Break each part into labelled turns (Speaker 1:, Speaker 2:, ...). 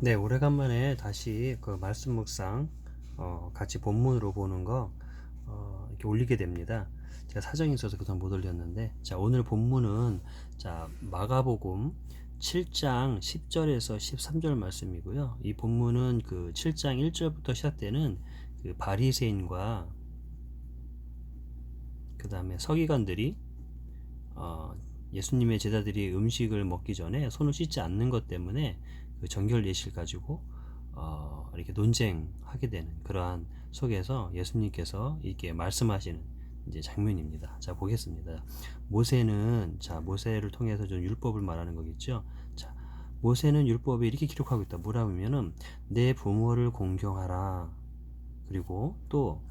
Speaker 1: 네, 오래간만에 다시 그 말씀 묵상 같이 본문으로 보는 거 이렇게 올리게 됩니다. 제가 사정이 있어서 그동안 못 올렸는데, 자, 오늘 본문은 자, 마가복음 7장 10절에서 13절 말씀이고요. 이 본문은 그 7장 1절부터 시작되는 그 바리새인과 그 다음에 서기관들이 어, 예수님의 제자들이 음식을 먹기 전에 손을 씻지 않는 것 때문에 그 정결 예시를 가지고 이렇게 논쟁하게 되는 그러한 속에서 예수님께서 이렇게 말씀하시는 이제 장면입니다. 자, 보겠습니다. 모세를 통해서 좀 율법을 말하는 거겠죠. 자, 모세는 율법에 이렇게 기록하고 있다. 뭐라고 하면은 내 부모를 공경하라. 그리고 또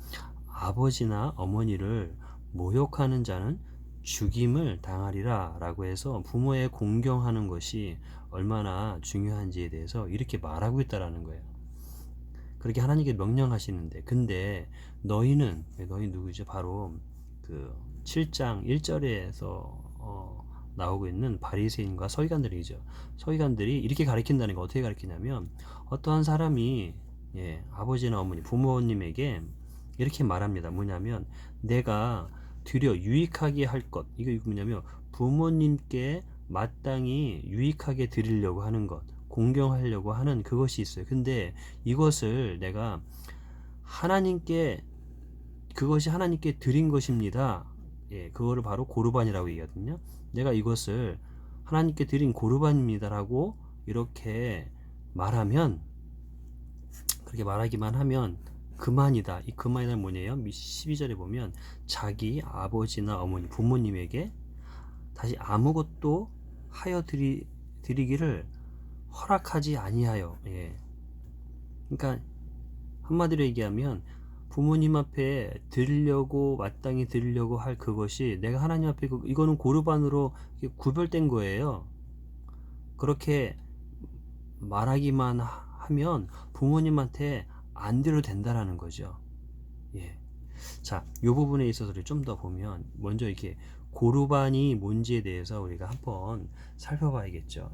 Speaker 1: 아버지나 어머니를 모욕하는 자는 죽임을 당하리라 라고 해서 부모에 공경하는 것이 얼마나 중요한지에 대해서 이렇게 말하고 있다라는 거예요. 그렇게 하나님께 명령하시는데, 근데 너희 누구죠? 바로 그 7장 1절에서 나오고 있는 바리새인과 서기관들이죠. 서기관들이 이렇게 가르친다는 게 어떻게 가르치냐면, 어떠한 사람이 아버지나 어머니, 부모님에게 이렇게 말합니다. 뭐냐면 내가 드려 유익하게 할 것, 이거 뭐냐면 부모님께 마땅히 유익하게 드리려고 하는 것, 공경하려고 하는 그것이 있어요. 근데 이것을 내가 하나님께, 그것이 하나님께 드린 것입니다. 그거를 바로 고르반이라고 얘기하거든요. 내가 이것을 하나님께 드린 고르반입니다라고 이렇게 말하면, 그렇게 말하기만 하면 그만이다. 이 그만이란 뭐냐요? 12절에 보면 자기 아버지나 어머니, 부모님에게 다시 아무것도 하여 드리기를 허락하지 아니하여. 그러니까 한마디로 얘기하면 부모님 앞에 드리려고, 마땅히 드리려고 할 그것이 내가 하나님 앞에 이거는 고르반으로 구별된 거예요. 그렇게 말하기만 하면 부모님한테 안 드려도 된다라는 거죠. 자, 이 부분에 있어서 좀 더 보면 먼저 이렇게 고르반이 뭔지에 대해서 우리가 한번 살펴봐야겠죠.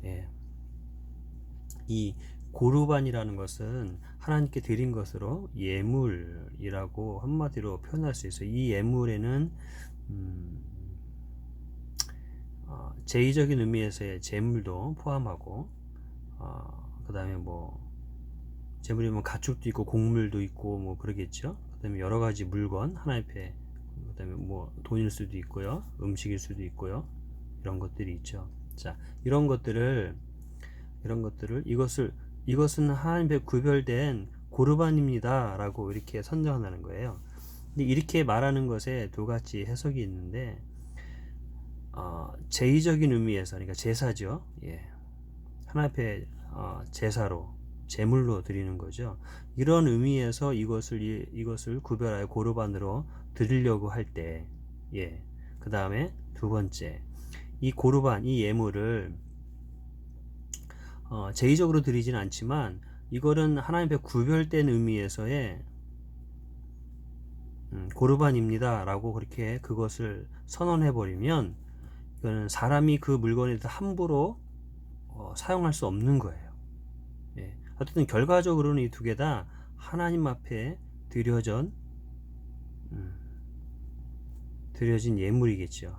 Speaker 1: 이 고르반이라는 것은 하나님께 드린 것으로 예물이라고 한마디로 표현할 수 있어요. 이 예물에는 제의적인 의미에서의 재물도 포함하고, 그 다음에 뭐 재물이면 가축도 있고 곡물도 있고 뭐 그러겠죠. 그 다음에 여러 가지 물건 하나 앞에, 그 다음에 뭐 돈일 수도 있고요, 음식일 수도 있고요, 이런 것들이 있죠. 자, 이것은 하나님께 구별된 고르반입니다 라고 이렇게 선정한다는 거예요. 근데 이렇게 말하는 것에 두 가지 해석이 있는데, 제의적인 의미에서, 그러니까 제사죠. 하나님 앞에 제사로, 제물로 드리는 거죠. 이런 의미에서 이것을 구별하여 고르반으로 드리려고 할 때, 그 다음에 두 번째, 이 고르반, 이 예물을 제의적으로 드리지는 않지만 이거는 하나님 앞에 구별된 의미에서의 고르반입니다 라고 그렇게 그것을 선언해 버리면, 이거는 사람이 그 물건에 대해서 함부로 사용할 수 없는 거예요. 어쨌든 결과적으로는 이 두 개 다 하나님 앞에 드려진 예물이겠죠.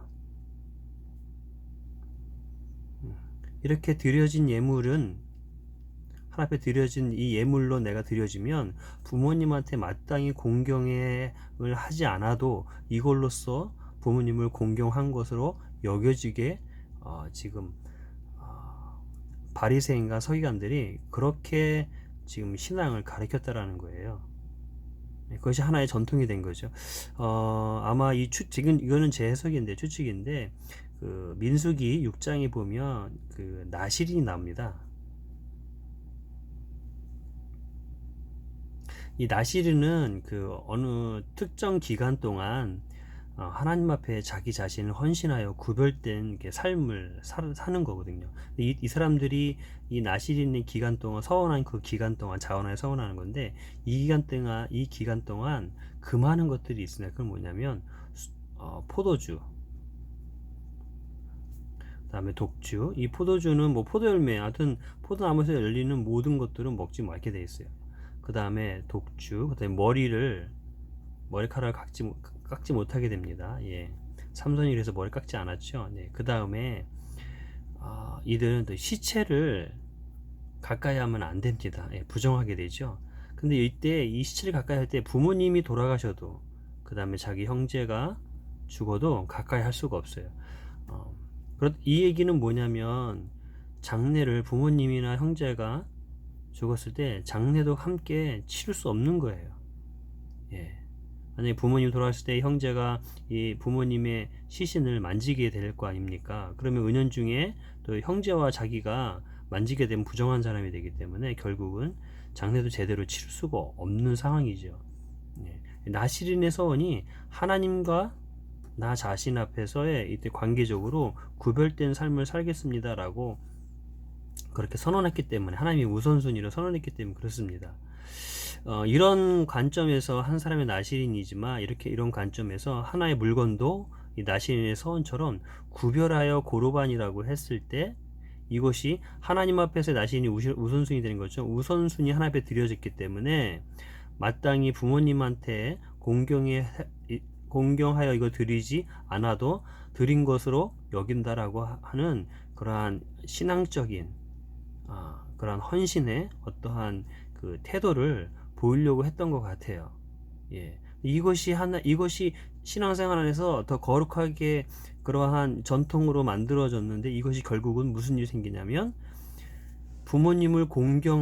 Speaker 1: 이렇게 드려진 예물은, 하나님 앞에 드려진 이 예물로 내가 드려지면 부모님한테 마땅히 공경을 하지 않아도 이걸로써 부모님을 공경한 것으로 여겨지게 지금 바리새인과 서기관들이 그렇게 지금 신앙을 가르쳤다라는 거예요. 그것이 하나의 전통이 된 거죠. 아마 지금 이거는 제 해석인데, 추측인데, 그 민수기 6장에 보면 그 나실인이 나옵니다. 이 나실인은 그 어느 특정 기간 동안 하나님 앞에 자기 자신을 헌신하여 구별된 삶을 사는 거거든요. 이 사람들이 이 나실인의 기간 동안, 서원한 그 기간 동안 자원하여 서원하는 건데, 이 기간 동안 그 많은 것들이 있으나, 그건 뭐냐면 포도주, 그다음에 독주. 이 포도주는 뭐 포도열매, 하여튼 포도나무에서 열리는 모든 것들은 먹지 말게 돼 있어요. 그다음에 독주. 그다음에 머리카락을 깎지 못하게 됩니다. 예. 삼손이 그래서 머리 깎지 않았죠. 네. 그다음에 이들은 또 시체를 가까이 하면 안 됩니다. 예, 부정하게 되죠. 근데 이때 이 시체를 가까이 할 때 부모님이 돌아가셔도, 그 다음에 자기 형제가 죽어도 가까이 할 수가 없어요. 이 얘기는 뭐냐면, 장례를 부모님이나 형제가 죽었을 때 장례도 함께 치를 수 없는 거예요. 예. 만약에 부모님 돌아갔을 때 형제가 이 부모님의 시신을 만지게 될 거 아닙니까? 그러면 은연중에 또 형제와 자기가 만지게 되면 부정한 사람이 되기 때문에 결국은 장례도 제대로 치를 수가 없는 상황이죠. 예. 나시린의 서원이 하나님과 나 자신 앞에서의 이때 관계적으로 구별된 삶을 살겠습니다라고 그렇게 선언했기 때문에, 하나님이 우선순위로 선언했기 때문에 그렇습니다. 이런 관점에서 한 사람의 나시린이지만, 이런 관점에서 하나의 물건도 이 나시린의 서원처럼 구별하여 고르반이라고 했을 때 이것이 하나님 앞에서 나시린이 우선순위 되는 거죠. 우선순위 하나 앞에 드려졌기 때문에 마땅히 부모님한테 공경하여 이거 드리지 않아도 드린 것으로 여긴다라고 하는 그러한 신앙적인 그러한 헌신의 어떠한 그 태도를 보이려고 했던 것 같아요. 예. 이것이 신앙생활 안에서 더 거룩하게 그러한 전통으로 만들어졌는데, 이것이 결국은 무슨 일이 생기냐면, 부모님을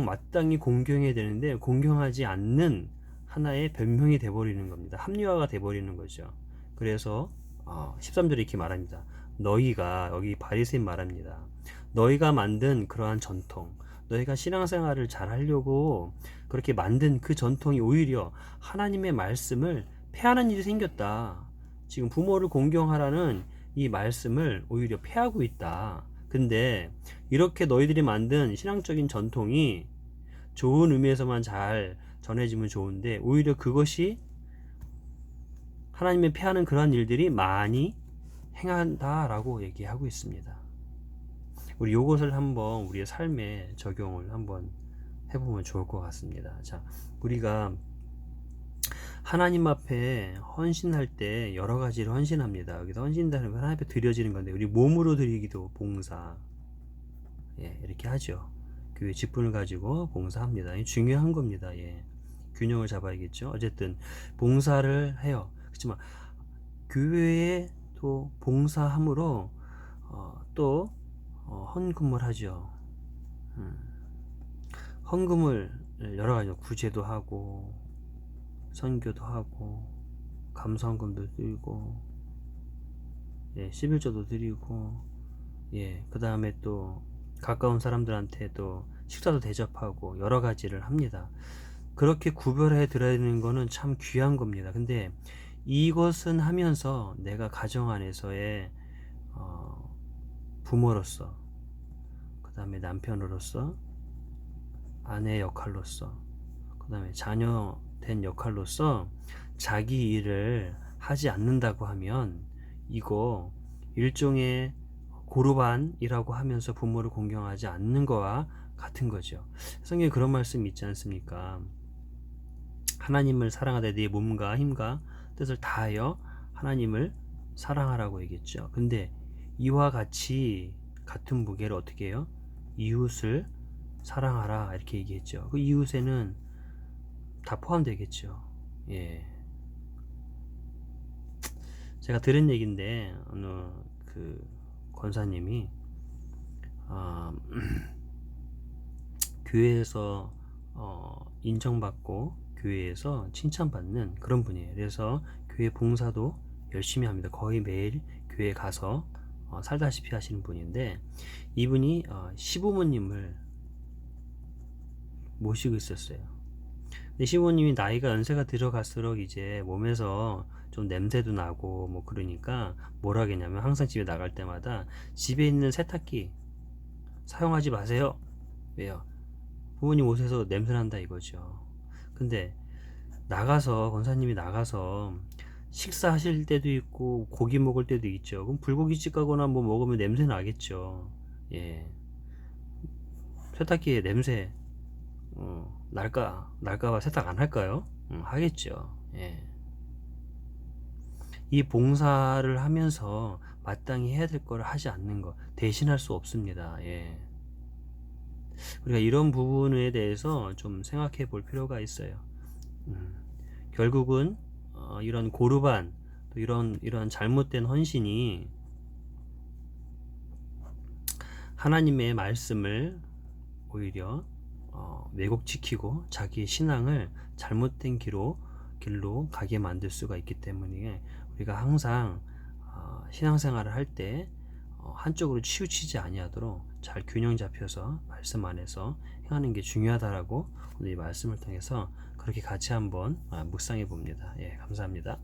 Speaker 1: 마땅히 공경해야 되는데 공경하지 않는 하나의 변명이 돼버리는 겁니다. 합리화가 돼버리는 거죠. 그래서 13절에 이렇게 말합니다. 너희가, 여기 바리새인 말합니다. 너희가 만든 그러한 전통, 너희가 신앙생활을 잘 하려고 그렇게 만든 그 전통이 오히려 하나님의 말씀을 폐하는 일이 생겼다. 지금 부모를 공경하라는 이 말씀을 오히려 폐하고 있다. 근데 이렇게 너희들이 만든 신앙적인 전통이 좋은 의미에서만 잘 전해지면 좋은데, 오히려 그것이 하나님의 폐하는 그러한 일들이 많이 행한다라고 얘기하고 있습니다. 우리 이것을 한번 우리의 삶에 적용을 한번 해보면 좋을 것 같습니다. 자, 우리가 하나님 앞에 헌신할 때 여러 가지를 헌신합니다. 여기서 헌신다는 건 하나님 앞에 드려지는 건데, 우리 몸으로 드리기도 봉사, 이렇게 하죠. 교회 직분을 가지고 봉사합니다. 중요한 겁니다. 균형을 잡아야겠죠. 어쨌든 봉사를 해요. 그렇지만 교회에 또 봉사함으로 또 헌금을 하죠. 헌금을 여러 가지, 구제도 하고 선교도 하고 감사헌금도 드리고 11조도 드리고 그 다음에 또 가까운 사람들한테 또 식사도 대접하고 여러 가지를 합니다. 그렇게 구별해 드리는 거는 참 귀한 겁니다. 근데 이것은 하면서 내가 가정 안에서의 부모로서, 그 다음에 남편으로서, 아내 역할로서, 그 다음에 자녀 된 역할로서 자기 일을 하지 않는다고 하면 이거 일종의 고르반이라고 하면서 부모를 공경하지 않는 거와 같은 거죠. 성경에 그런 말씀이 있지 않습니까? 하나님을 사랑하되 네 몸과 힘과 뜻을 다하여 하나님을 사랑하라고 얘기했죠. 근데 이와 같이 같은 무게를 어떻게 해요? 이웃을 사랑하라 이렇게 얘기했죠. 그 이웃에는 다 포함되겠죠. 제가 들은 얘기인데 어느 그 권사님이 교회에서 인정받고 교회에서 칭찬받는 그런 분이에요. 그래서 교회 봉사도 열심히 합니다. 거의 매일 교회에 가서 살다시피 하시는 분인데, 이분이 시부모님을 모시고 있었어요. 근데 시부모님이 나이가 연세가 들어갈수록 이제 몸에서 좀 냄새도 나고 뭐 그러니까 뭘 하겠냐면, 항상 집에 나갈 때마다 집에 있는 세탁기 사용하지 마세요. 왜요? 부모님 옷에서 냄새 난다 이거죠. 근데 권사님이 나가서 식사하실 때도 있고 고기 먹을 때도 있죠. 그럼 불고기집 가거나 뭐 먹으면 냄새 나겠죠. 예. 세탁기에 냄새 날까봐 세탁 안 할까요? 하겠죠. 예. 이 봉사를 하면서 마땅히 해야 될 거를 하지 않는 것 대신할 수 없습니다. 예. 우리가 이런 부분에 대해서 좀 생각해 볼 필요가 있어요. 결국은 이런 고르반 또 이런 잘못된 헌신이 하나님의 말씀을 오히려 왜곡시키고 자기의 신앙을 잘못된 길로 가게 만들 수가 있기 때문에 우리가 항상 신앙생활을 할 때 한쪽으로 치우치지 아니하도록 잘 균형 잡혀서 말씀 안에서 행하는 게 중요하다라고 오늘 이 말씀을 통해서 그렇게 같이 한번 묵상해 봅니다. 예, 감사합니다.